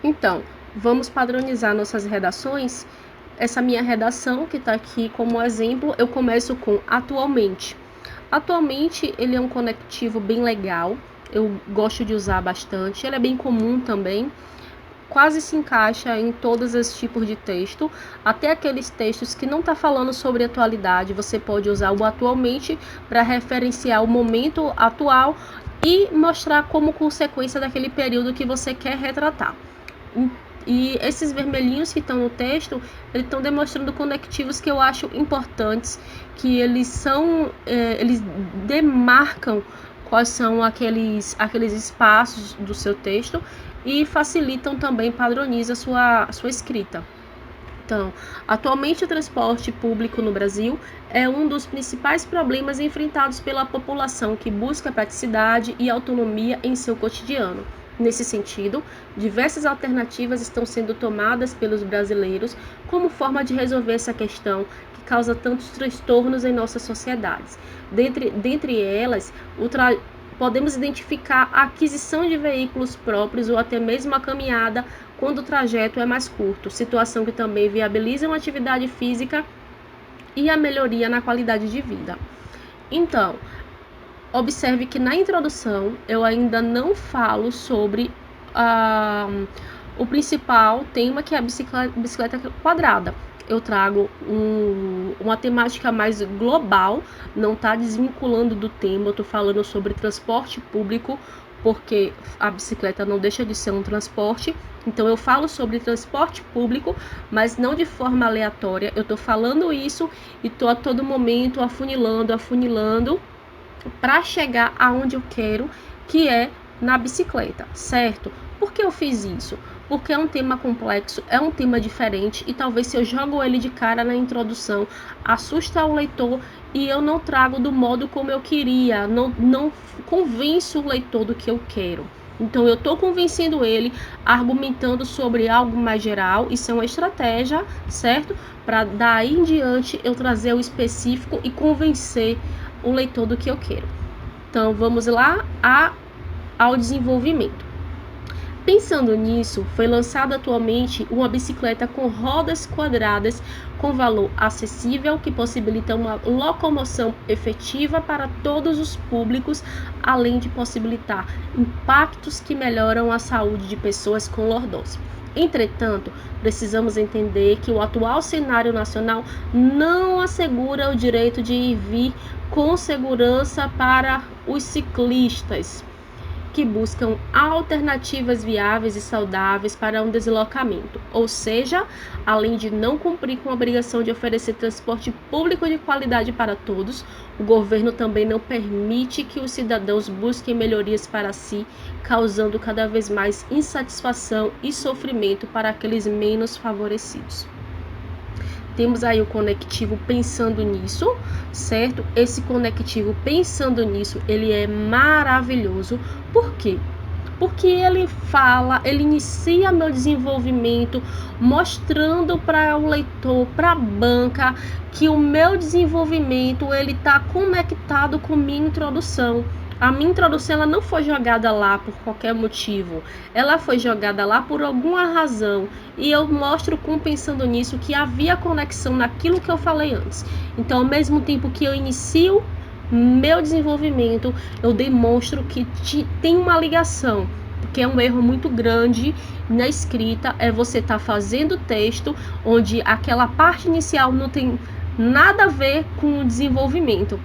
Então, vamos padronizar nossas redações. Essa minha redação, que está aqui como exemplo, eu começo com atualmente. Atualmente, ele é um conectivo bem legal, eu gosto de usar bastante, ele é bem comum também, quase se encaixa em todos os tipos de texto, até aqueles textos que não está falando sobre atualidade, você pode usar o atualmente para referenciar o momento atual e mostrar como consequência daquele período que você quer retratar. E esses vermelhinhos que estão no texto, eles estão demonstrando conectivos que eu acho importantes, que eles demarcam quais são aqueles espaços do seu texto e facilitam também, padroniza a sua escrita. Então, atualmente o transporte público no Brasil é um dos principais problemas enfrentados pela população que busca praticidade e autonomia em seu cotidiano. Nesse sentido, diversas alternativas estão sendo tomadas pelos brasileiros como forma de resolver essa questão que causa tantos transtornos em nossas sociedades. Dentre elas, podemos identificar a aquisição de veículos próprios ou até mesmo a caminhada quando o trajeto é mais curto, situação que também viabiliza uma atividade física e a melhoria na qualidade de vida. Então, observe que na introdução eu ainda não falo sobre o principal tema, que é a bicicleta quadrada. Eu trago uma temática mais global, não está desvinculando do tema, eu estou falando sobre transporte público, porque a bicicleta não deixa de ser um transporte. Então eu falo sobre transporte público, mas não de forma aleatória. Eu estou falando isso e estou a todo momento afunilando para chegar aonde eu quero, que é na bicicleta, certo? Por que eu fiz isso? Porque é um tema complexo, é um tema diferente e talvez se eu jogo ele de cara na introdução, assusta o leitor e eu não trago do modo como eu queria, não convenço o leitor do que eu quero. Então eu estou convencendo ele, argumentando sobre algo mais geral, isso é uma estratégia, certo? Para daí em diante eu trazer o específico e convencer o leitor do que eu quero. Então vamos lá ao desenvolvimento. Pensando nisso, foi lançada atualmente uma bicicleta com rodas quadradas com valor acessível que possibilita uma locomoção efetiva para todos os públicos, além de possibilitar impactos que melhoram a saúde de pessoas com lordose. Entretanto, precisamos entender que o atual cenário nacional não assegura o direito de ir e vir com segurança para os ciclistas que buscam alternativas viáveis e saudáveis para um deslocamento, ou seja, além de não cumprir com a obrigação de oferecer transporte público de qualidade para todos, o governo também não permite que os cidadãos busquem melhorias para si, causando cada vez mais insatisfação e sofrimento para aqueles menos favorecidos. Temos aí o conectivo pensando nisso, certo? Esse conectivo pensando nisso, ele é maravilhoso. Por quê? Porque ele inicia meu desenvolvimento mostrando para o leitor, para a banca, que o meu desenvolvimento ele está conectado com minha introdução. A minha introdução ela não foi jogada lá por qualquer motivo, ela foi jogada lá por alguma razão e eu mostro pensando nisso que havia conexão naquilo que eu falei antes. Então, ao mesmo tempo que eu inicio meu desenvolvimento, eu demonstro que tem uma ligação, porque é um erro muito grande na escrita, é você estar fazendo texto onde aquela parte inicial não tem nada a ver com o desenvolvimento.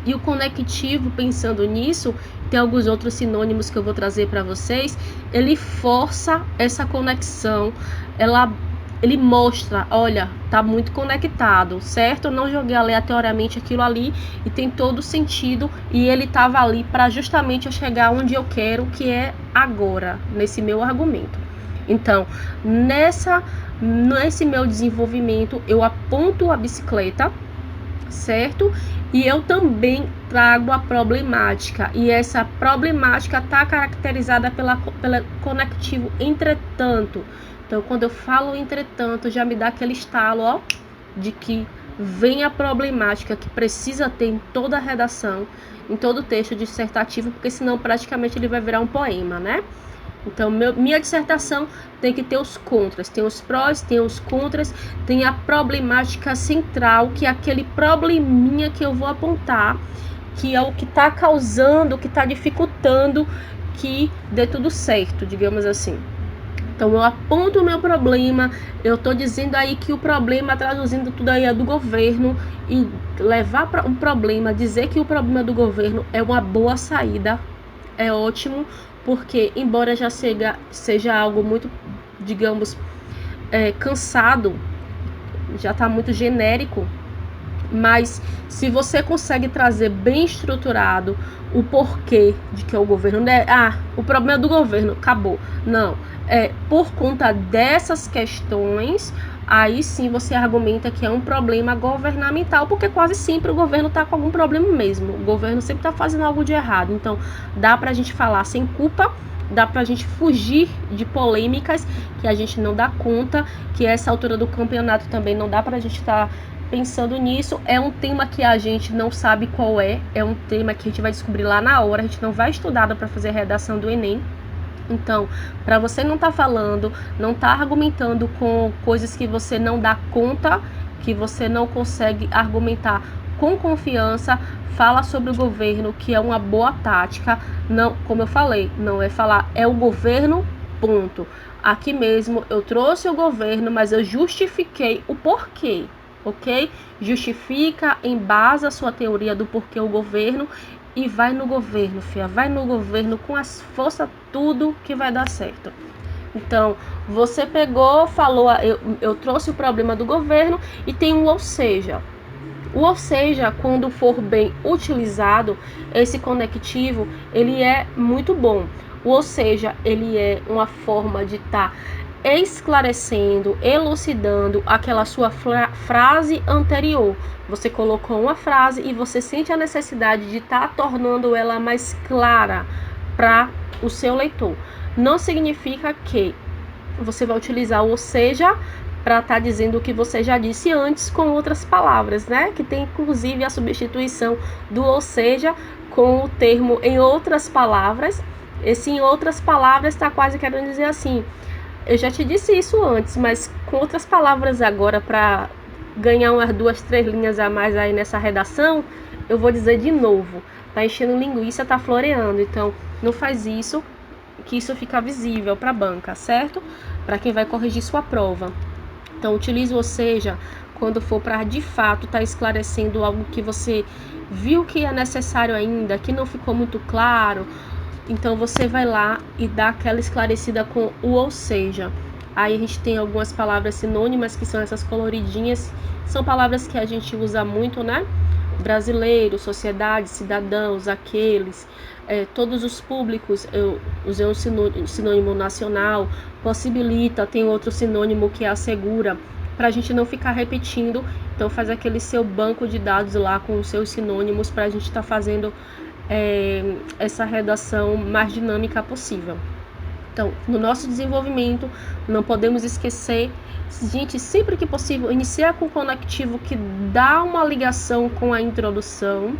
E o conectivo, pensando nisso, tem alguns outros sinônimos que eu vou trazer para vocês, ele força essa conexão, ele mostra, olha, tá muito conectado, certo? Eu não joguei aleatoriamente aquilo ali e tem todo sentido e ele estava ali para justamente eu chegar onde eu quero, que é agora, nesse meu argumento. Então, nesse meu desenvolvimento, eu aponto a bicicleta, certo? E eu também trago a problemática, e essa problemática está caracterizada pela conectivo entretanto. Então, quando eu falo entretanto, já me dá aquele estalo, ó, de que vem a problemática que precisa ter em toda a redação, em todo o texto dissertativo, porque senão praticamente ele vai virar um poema, né? Então, minha dissertação tem que ter os contras, tem os prós, tem os contras, tem a problemática central, que é aquele probleminha que eu vou apontar, que é o que está causando, o que está dificultando que dê tudo certo, digamos assim. Então, eu aponto o meu problema, eu estou dizendo aí que o problema, traduzindo tudo aí, é do governo, e levar para um problema, dizer que o problema do governo é uma boa saída, é ótimo, porque embora já seja algo muito, digamos, cansado, já está muito genérico, mas se você consegue trazer bem estruturado o porquê de que é o governo, né? O problema é do governo, acabou. Não, por conta dessas questões, aí sim você argumenta que é um problema governamental, porque quase sempre o governo está com algum problema mesmo. O governo sempre está fazendo algo de errado. Então, dá pra gente falar sem culpa, dá pra gente fugir de polêmicas que a gente não dá conta, que essa altura do campeonato também não dá pra gente estar pensando nisso. É um tema que a gente não sabe qual é um tema que a gente vai descobrir lá na hora, a gente não vai estudar para fazer a redação do Enem. Então, para você não estar falando, não estar argumentando com coisas que você não dá conta, que você não consegue argumentar com confiança, fala sobre o governo, que é uma boa tática. Não, como eu falei, não é falar é o governo, ponto. Aqui mesmo eu trouxe o governo, mas eu justifiquei o porquê, ok? Justifica, embasa a sua teoria do porquê o governo e vai no governo, filha. Vai no governo com as forças, tudo que vai dar certo. Então, você pegou, falou, eu trouxe o problema do governo e tem um ou seja. O ou seja, quando for bem utilizado, esse conectivo, ele é muito bom. O ou seja, ele é uma forma de estar esclarecendo, elucidando aquela sua frase anterior. Você colocou uma frase e você sente a necessidade de estar tornando ela mais clara para o seu leitor. Não significa que você vai utilizar o ou seja para estar dizendo o que você já disse antes com outras palavras, né? Que tem inclusive a substituição do ou seja com o termo em outras palavras. Esse em outras palavras está quase querendo dizer assim: eu já te disse isso antes, mas com outras palavras agora, para ganhar umas 2, 3 linhas a mais aí nessa redação, eu vou dizer de novo. Tá enchendo linguiça, tá floreando. Então, não faz isso, que isso fica visível para a banca, certo? Para quem vai corrigir sua prova. Então, utilize ou seja quando for para de fato estar esclarecendo algo que você viu que é necessário ainda, que não ficou muito claro. Então você vai lá e dá aquela esclarecida com o ou seja. Aí a gente tem algumas palavras sinônimas, que são essas coloridinhas. São palavras que a gente usa muito, né? Brasileiro, sociedade, cidadãos, aqueles, todos os públicos. Eu usei um sinônimo nacional, possibilita, tem outro sinônimo que é assegura, para a gente não ficar repetindo. Então faz aquele seu banco de dados lá com os seus sinônimos para a gente estar fazendo essa redação mais dinâmica possível. Então, no nosso desenvolvimento, não podemos esquecer, gente, sempre que possível, iniciar com o conectivo que dá uma ligação com a introdução,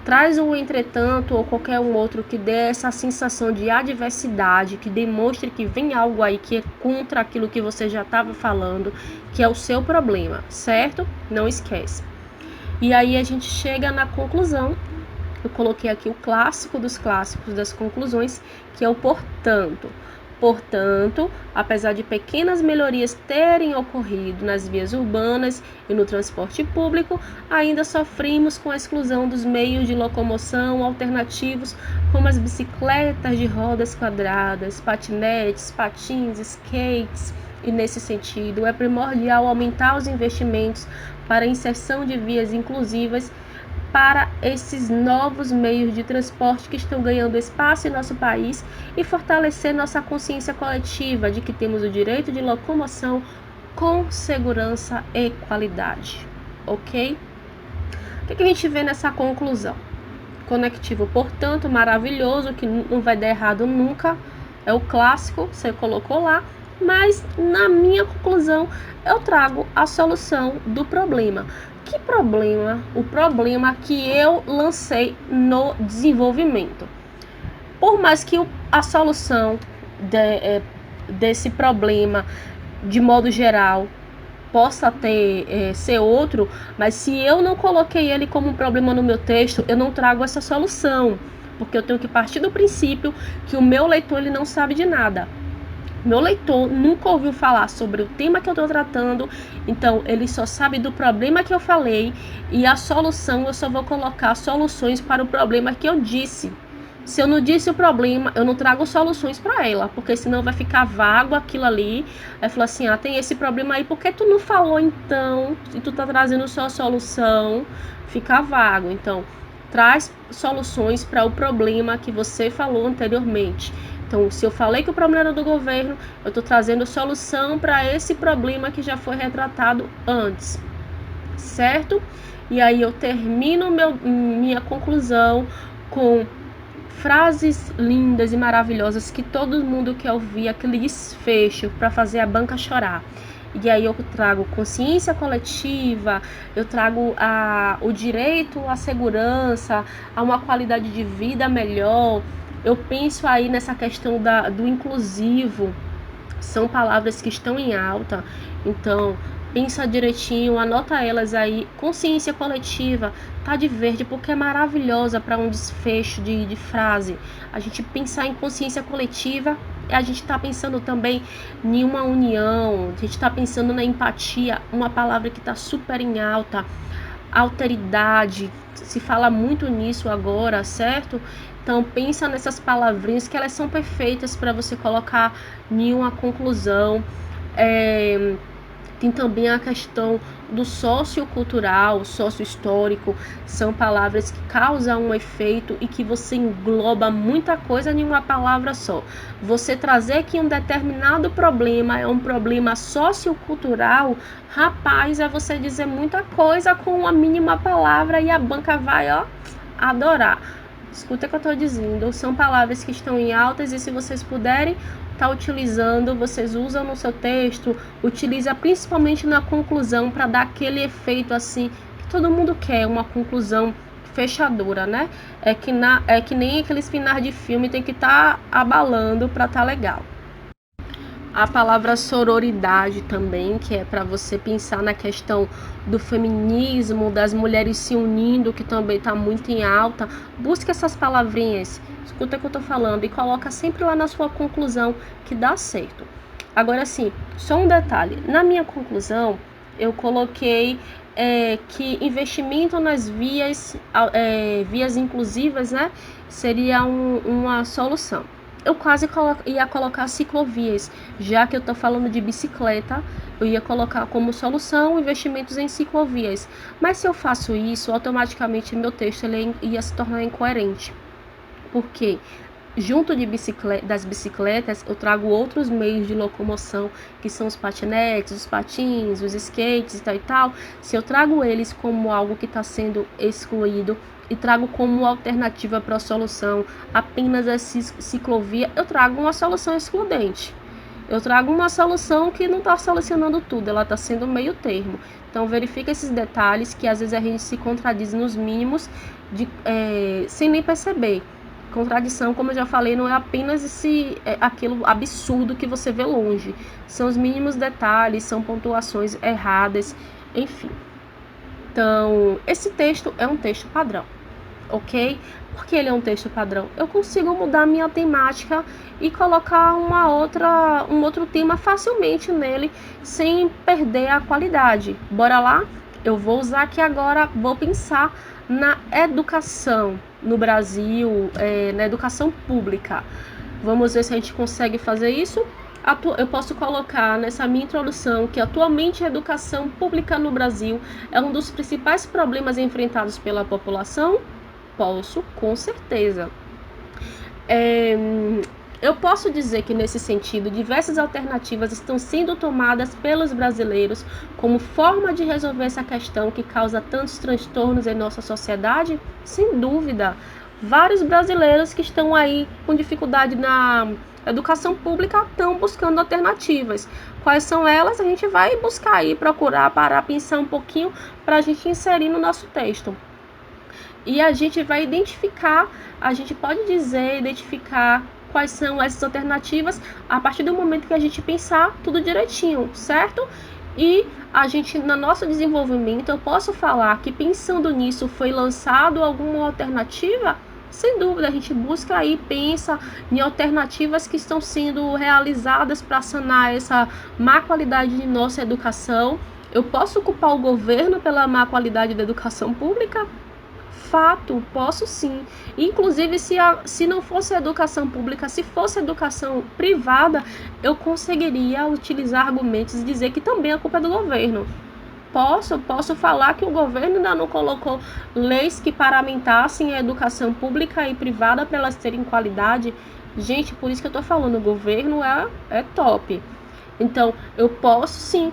traz um entretanto ou qualquer um outro que dê essa sensação de adversidade, que demonstre que vem algo aí que é contra aquilo que você já estava falando, que é o seu problema, certo? Não esquece. E aí a gente chega na conclusão. Eu coloquei aqui o clássico dos clássicos das conclusões, que é o portanto. Portanto, apesar de pequenas melhorias terem ocorrido nas vias urbanas e no transporte público, ainda sofrimos com a exclusão dos meios de locomoção alternativos, como as bicicletas de rodas quadradas, patinetes, patins, skates. E nesse sentido, é primordial aumentar os investimentos para a inserção de vias inclusivas para esses novos meios de transporte que estão ganhando espaço em nosso país e fortalecer nossa consciência coletiva de que temos o direito de locomoção com segurança e qualidade, ok? O que a gente vê nessa conclusão? Conectivo, portanto, maravilhoso, que não vai dar errado nunca, é o clássico, você colocou lá, mas na minha conclusão eu trago a solução do problema. Que problema? O problema que eu lancei no desenvolvimento. Por mais que a solução desse problema de modo geral possa ser outro, mas se eu não coloquei ele como um problema no meu texto, eu não trago essa solução, porque eu tenho que partir do princípio que o meu leitor ele não sabe de nada. Meu leitor nunca ouviu falar sobre o tema que eu estou tratando, então ele só sabe do problema que eu falei, e a solução eu só vou colocar soluções para o problema que eu disse. Se eu não disse o problema, eu não trago soluções para ela, porque senão vai ficar vago aquilo ali. Aí fala assim, tem esse problema aí, por que tu não falou então? E tu tá trazendo só a solução, fica vago. Então, traz soluções para o problema que você falou anteriormente. Então, se eu falei que o problema era do governo, eu estou trazendo solução para esse problema que já foi retratado antes, certo? E aí eu termino minha conclusão com frases lindas e maravilhosas que todo mundo quer ouvir, aquele desfecho para fazer a banca chorar. E aí eu trago consciência coletiva, eu trago o direito à segurança, a uma qualidade de vida melhor. Eu penso aí nessa questão do inclusivo. São palavras que estão em alta, então pensa direitinho, anota elas aí. Consciência coletiva tá de verde porque é maravilhosa para um desfecho de frase. A gente pensar em consciência coletiva, a gente está pensando também em uma união, a gente está pensando na empatia, uma palavra que está super em alta. Alteridade, se fala muito nisso agora, certo? Então pensa nessas palavrinhas que elas são perfeitas para você colocar em uma conclusão. Tem também a questão do sociocultural, sociohistórico, são palavras que causam um efeito e que você engloba muita coisa em uma palavra só. Você trazer que um determinado problema é um problema sociocultural, rapaz, é você dizer muita coisa com uma mínima palavra e a banca vai, adorar. Escuta o que eu estou dizendo, são palavras que estão em altas e se vocês puderem tá utilizando, vocês usam no seu texto, utiliza principalmente na conclusão para dar aquele efeito assim que todo mundo quer, uma conclusão fechadora, né? É que nem aqueles finais de filme, tem que estar abalando para tá legal. A palavra sororidade também, que é para você pensar na questão do feminismo, das mulheres se unindo, que também está muito em alta. Busque essas palavrinhas, escuta o que eu estou falando e coloca sempre lá na sua conclusão que dá certo. Agora sim, só um detalhe. Na minha conclusão, eu coloquei que investimento nas vias inclusivas, né, seria uma solução. Eu quase ia colocar ciclovias, já que eu estou falando de bicicleta, eu ia colocar como solução investimentos em ciclovias. Mas se eu faço isso, automaticamente meu texto ele ia se tornar incoerente. Porque junto das bicicletas, eu trago outros meios de locomoção, que são os patinetes, os patins, os skates e tal e tal. Se eu trago eles como algo que está sendo excluído, e trago como alternativa para a solução apenas a ciclovia, eu trago uma solução excludente. Eu trago uma solução que não está solucionando tudo, ela está sendo meio termo. Então verifica esses detalhes que às vezes a gente se contradiz nos mínimos sem nem perceber. Contradição, como eu já falei, não é apenas aquilo absurdo que você vê longe. São os mínimos detalhes, são pontuações erradas, enfim. Então, esse texto é um texto padrão, ok? Porque ele é um texto padrão, eu consigo mudar a minha temática e colocar um outro tema facilmente nele, sem perder a qualidade. Bora lá? Eu vou usar aqui agora, vou pensar na educação no Brasil, na educação pública. Vamos ver se a gente consegue fazer isso. Eu posso colocar nessa minha introdução que atualmente a educação pública no Brasil é um dos principais problemas enfrentados pela população? Posso, com certeza. Eu posso dizer que nesse sentido, diversas alternativas estão sendo tomadas pelos brasileiros como forma de resolver essa questão que causa tantos transtornos em nossa sociedade? Sem dúvida. Vários brasileiros que estão aí com dificuldade na educação pública estão buscando alternativas. Quais são elas? A gente vai buscar aí, procurar, parar, pensar um pouquinho para a gente inserir no nosso texto. E a gente vai identificar, a gente pode identificar quais são essas alternativas a partir do momento que a gente pensar tudo direitinho, certo? E a gente, no nosso desenvolvimento, eu posso falar que pensando nisso foi lançado alguma alternativa? Sem dúvida, a gente busca aí, pensa em alternativas que estão sendo realizadas para sanar essa má qualidade de nossa educação. Eu posso culpar o governo pela má qualidade da educação pública? Fato, posso sim. Inclusive, se não fosse a educação pública, se fosse a educação privada, eu conseguiria utilizar argumentos e dizer que também a culpa é do governo. Posso falar que o governo ainda não colocou leis que paramentassem a educação pública e privada para elas terem qualidade. Gente, por isso que eu tô falando, o governo é top. Então, eu posso sim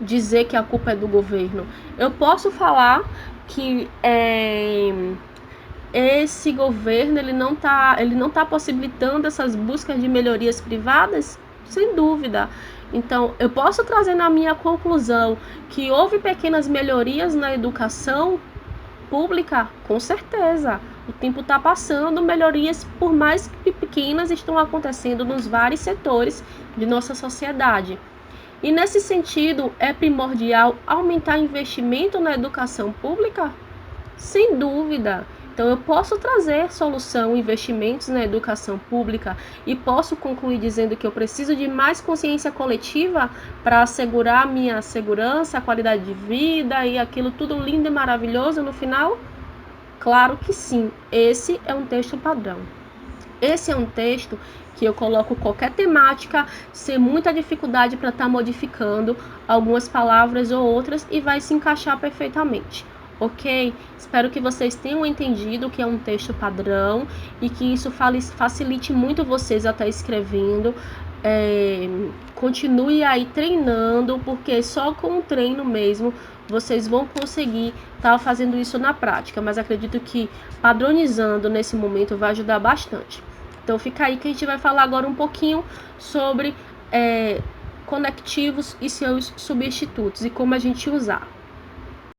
dizer que a culpa é do governo. Eu posso falar que esse governo ele não tá possibilitando essas buscas de melhorias privadas? Sem dúvida. Então, eu posso trazer na minha conclusão que houve pequenas melhorias na educação pública? Com certeza. O tempo está passando, melhorias, por mais que pequenas, estão acontecendo nos vários setores de nossa sociedade. E nesse sentido, é primordial aumentar investimento na educação pública? Sem dúvida. Então, eu posso trazer solução, investimentos na educação pública e posso concluir dizendo que eu preciso de mais consciência coletiva para assegurar a minha segurança, a qualidade de vida e aquilo tudo lindo e maravilhoso no final? Claro que sim. Esse é um texto padrão. Esse é um texto que eu coloco qualquer temática sem muita dificuldade para estar modificando algumas palavras ou outras e vai se encaixar perfeitamente. Ok? Espero que vocês tenham entendido que é um texto padrão e que isso facilite muito vocês a estar escrevendo. Continue aí treinando, porque só com o treino mesmo vocês vão conseguir estar fazendo isso na prática. Mas acredito que padronizando nesse momento vai ajudar bastante. Então fica aí que a gente vai falar agora um pouquinho sobre conectivos e seus substitutos e como a gente usar.